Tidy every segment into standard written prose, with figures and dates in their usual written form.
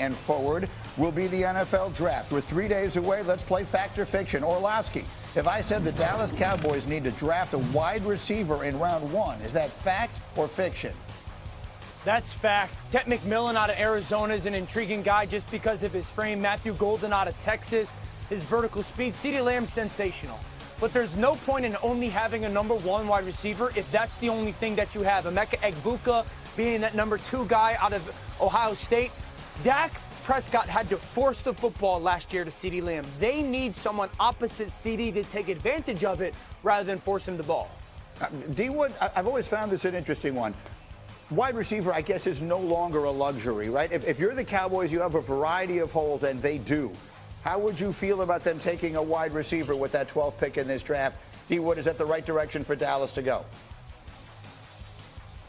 and forward will be the NFL draft. We're 3 days away. Let's play Fact or Fiction. Orlovsky, if I said the Dallas Cowboys need to draft a wide receiver in round 1, is that fact or fiction? That's fact. Ted McMillan out of Arizona is an intriguing guy just because of his frame. Matthew Golden out of Texas, his vertical speed. CeeDee Lamb's sensational. But there's no point in only having a number 1 wide receiver if that's the only thing that you have. Emeka Egbuka being that number 2 guy out of Ohio State. Dak Prescott had to force the football last year to CeeDee Lamb. They need someone opposite CeeDee to take advantage of it rather than force him the ball. D Wood, I've always found this an interesting one. Wide receiver, I guess, is no longer a luxury, right? If you're the Cowboys, you have a variety of holes, and they do. How would you feel about them taking a wide receiver with that 12th pick in this draft? D Wood, is that the right direction for Dallas to go?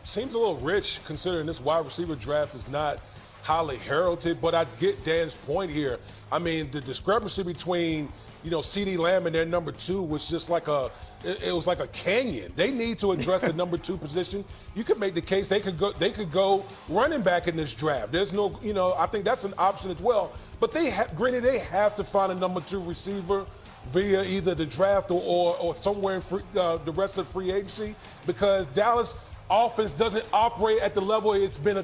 Seems a little rich considering this wide receiver draft is not highly heralded, but I get Dan's point here. I mean, the discrepancy between, CeeDee Lamb and their number 2 was just like it was like a canyon. They need to address the number 2 position. You could make the case they could go running back in this draft. There's no, I think that's an option as well. But they have to find a number 2 receiver via either the draft or somewhere in the rest of free agency, because Dallas offense doesn't operate at the level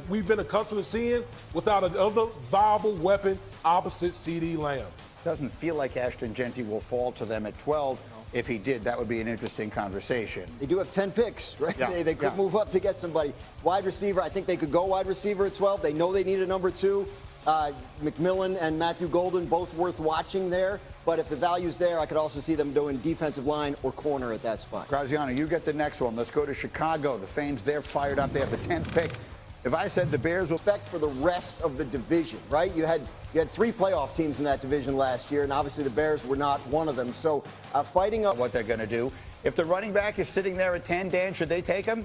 we've been accustomed to seeing without another viable weapon opposite CeeDee Lamb. Doesn't feel like Ashton Jeanty will fall to them at 12. If he did, that would be an interesting conversation. They do have 10 picks, right? Yeah. They could move up to get somebody. Wide receiver, I think they could go wide receiver at 12. They know they need a number 2. McMillan and Matthew Golden, both worth watching there. But if the value's there, I could also see them doing defensive line or corner at that spot. Graziano, you get the next one. Let's go to Chicago. The Fanes, they're fired up. They have the 10th pick. If I said the Bears will respect for the rest of the division, right? You had 3 playoff teams in that division last year, and obviously the Bears were not one of them. So fighting up what they're going to do. If the running back is sitting there at 10, Dan, should they take him?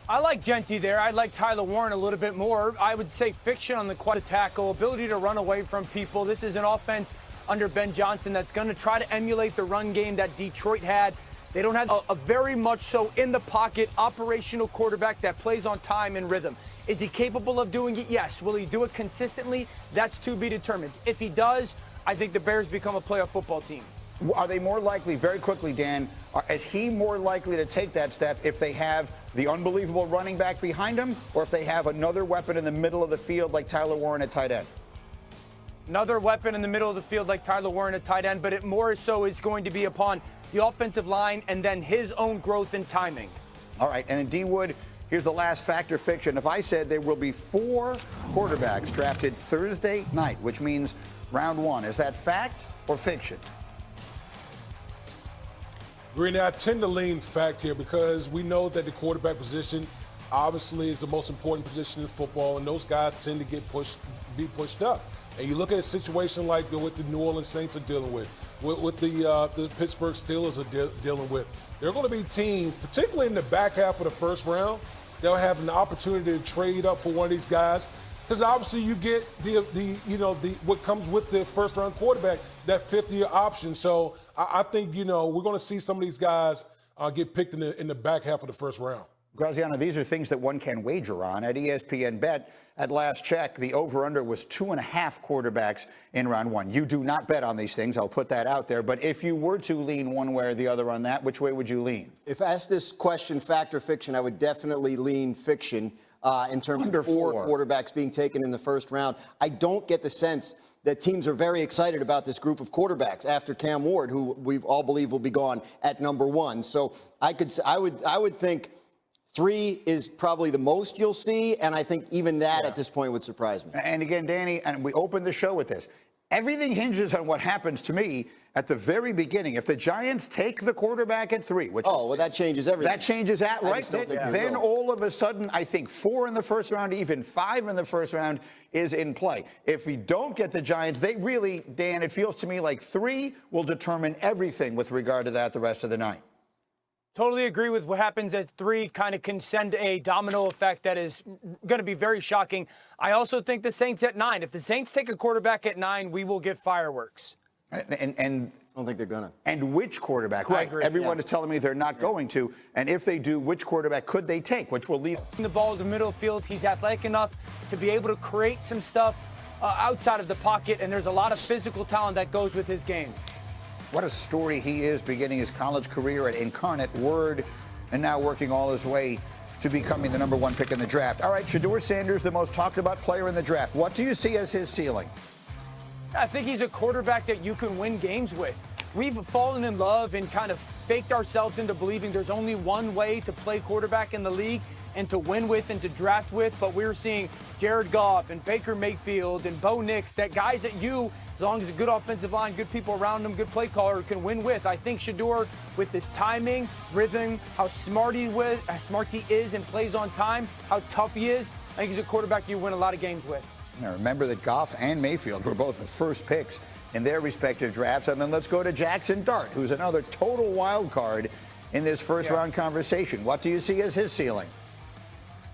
I like Jeanty there. I like Tyler Warren a little bit more. I would say fiction on the quad tackle, ability to run away from people. This is an offense under Ben Johnson that's going to try to emulate the run game that Detroit had. They don't have a very much so in the pocket operational quarterback that plays on time and rhythm. Is he capable of doing it? Yes. Will he do it consistently? That's to be determined. If he does, I think the Bears become a playoff football team. Are they more likely, very quickly, Dan, is he more likely to take that step if they have the unbelievable running back behind him, or if they have another weapon in the middle of the field like Tyler Warren at tight end? Another weapon in the middle of the field like Tyler Warren at tight end, but it more so is going to be upon the offensive line and then his own growth and timing. All right, and then D. Wood, here's the last fact or fiction. If I said there will be 4 quarterbacks drafted Thursday night, which means round 1, is that fact or fiction? Green, I tend to lean fact here because we know that the quarterback position obviously is the most important position in football, and those guys tend to be pushed up. And you look at a situation like what the New Orleans Saints are dealing with, what the Pittsburgh Steelers are dealing with. There are going to be teams, particularly in the back half of the first round, they'll have an opportunity to trade up for one of these guys, because obviously you get what comes with the first round quarterback, that 5th-year option. So I think we're going to see some of these guys get picked in the back half of the first round. Graziano, these are things that one can wager on. At ESPN Bet, at last check, the over-under was 2.5 quarterbacks in round 1. You do not bet on these things. I'll put that out there. But if you were to lean one way or the other on that, which way would you lean? If asked this question, fact or fiction, I would definitely lean fiction in terms of 4 quarterbacks being taken in the first round. I don't get the sense that teams are very excited about this group of quarterbacks after Cam Ward, who we all believe will be gone at number 1. So I would think 3 is probably the most you'll see, and I think even that at this point would surprise me. And again, Danny, and we opened the show with this. Everything hinges on what happens to me at the very beginning. If the Giants take the quarterback at 3, which that changes everything. That changes that, right? Then all of a sudden, I think 4 in the first round, even 5 in the first round is in play. If we don't get the Giants, they really, Dan, it feels to me like 3 will determine everything with regard to that the rest of the night. Totally agree with what happens at 3 kind of can send a domino effect that is going to be very shocking. I also think the Saints at 9. If the Saints take a quarterback at 9, we will get fireworks. And I don't think they're gonna. And which quarterback? Right. Everyone is telling me they're not going to. And if they do, which quarterback could they take? Which will leave the ball in the middle of the field. He's athletic enough to be able to create some stuff outside of the pocket, and there's a lot of physical talent that goes with his game. What a story he is, beginning his college career at Incarnate Word and now working all his way to becoming the #1 pick in the draft. All right, Shedeur Sanders, the most talked about player in the draft. What do you see as his ceiling? I think he's a quarterback that you can win games with. We've fallen in love and kind of faked ourselves into believing there's only one way to play quarterback in the league and to win with and to draft with, but we're seeing Jared Goff and Baker Mayfield and Bo Nix, that guys that you, as long as a good offensive line, good people around him, good play caller, can win with. I think Shedeur, with his timing, rhythm, how smart he is and plays on time, how tough he is, I think he's a quarterback you win a lot of games with. Now remember that Goff and Mayfield were both the first picks in their respective drafts. And then let's go to Jackson Dart, who's another total wild card in this first-round conversation. What do you see as his ceiling?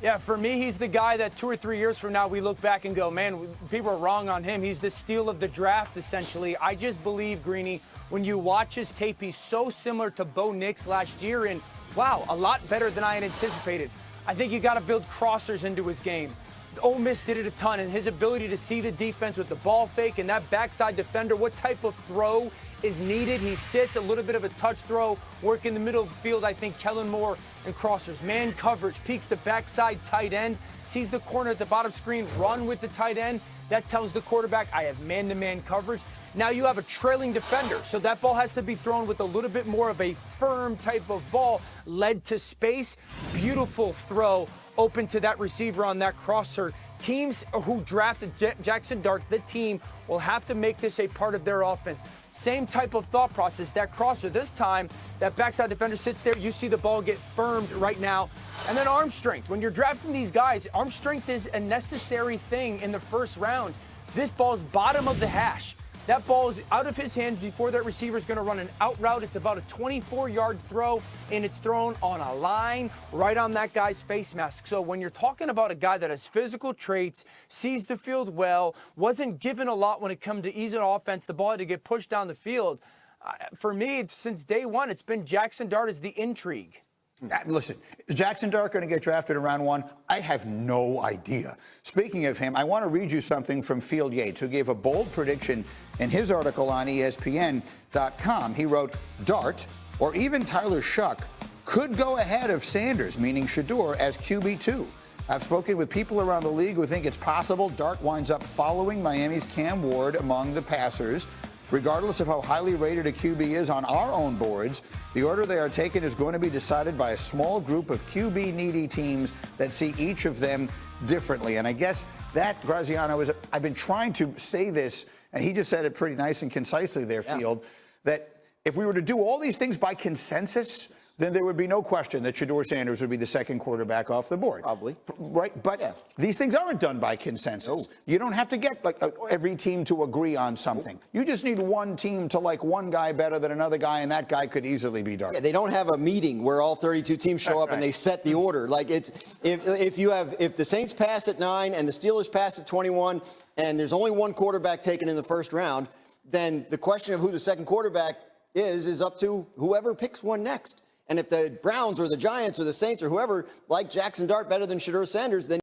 Yeah, for me, he's the guy that 2 or 3 years from now we look back and go, man, people are wrong on him. He's the steal of the draft, essentially. I just believe, Greeny, when you watch his tape, he's so similar to Bo Nix last year, and wow, a lot better than I had anticipated. I think you got to build crossers into his game. Ole Miss did it a ton, and his ability to see the defense with the ball fake and that backside defender, what type of throw is needed. He sits a little bit of a touch throw, work in the middle of the field. I think Kellen Moore and crossers, man coverage, peeks the backside tight end, sees the corner at the bottom screen, run with the tight end. That tells the quarterback, I have man-to-man coverage. Now you have a trailing defender, so that ball has to be thrown with a little bit more of a firm type of ball, led to space. Beautiful throw open to that receiver on that crosser. Teams who drafted Jackson Dart, the team, will have to make this a part of their offense. Same type of thought process. That crosser, this time, that backside defender sits there. You see the ball get firmed right now. And then arm strength. When you're drafting these guys, arm strength is a necessary thing in the first round. This ball's bottom of the hash. That ball is out of his hands before that receiver is going to run an out route. It's about a 24-yard throw, and it's thrown on a line right on that guy's face mask. So when you're talking about a guy that has physical traits, sees the field well, wasn't given a lot when it comes to easy offense, the ball had to get pushed down the field. For me, since day one, it's been Jackson Dart as the intrigue. Listen, is Jackson Dart going to get drafted in round 1? I have no idea. Speaking of him, I want to read you something from Field Yates, who gave a bold prediction in his article on ESPN.com. He wrote, Dart, or even Tyler Shuck, could go ahead of Sanders, meaning Shedeur, as QB2. I've spoken with people around the league who think it's possible Dart winds up following Miami's Cam Ward among the passers. Regardless of how highly rated a QB is on our own boards, the order they are taken is going to be decided by a small group of QB-needy teams that see each of them differently. And I guess that, Graziano, is, I've been trying to say this, and he just said it pretty nice and concisely there, Field, that if we were to do all these things by consensus, then there would be no question that Shedeur Sanders would be the second quarterback off the board. Probably. Right? But these things aren't done by consensus. You don't have to get like every team to agree on something. You just need one team to like one guy better than another guy, and that guy could easily be Dart. Yeah, they don't have a meeting where all 32 teams show up and they set the order. Like it's if the Saints pass at 9 and the Steelers pass at 21 and there's only one quarterback taken in the first round, then the question of who the second quarterback is up to whoever picks one next. And if the Browns or the Giants or the Saints or whoever like Jackson Dart better than Shedeur Sanders, then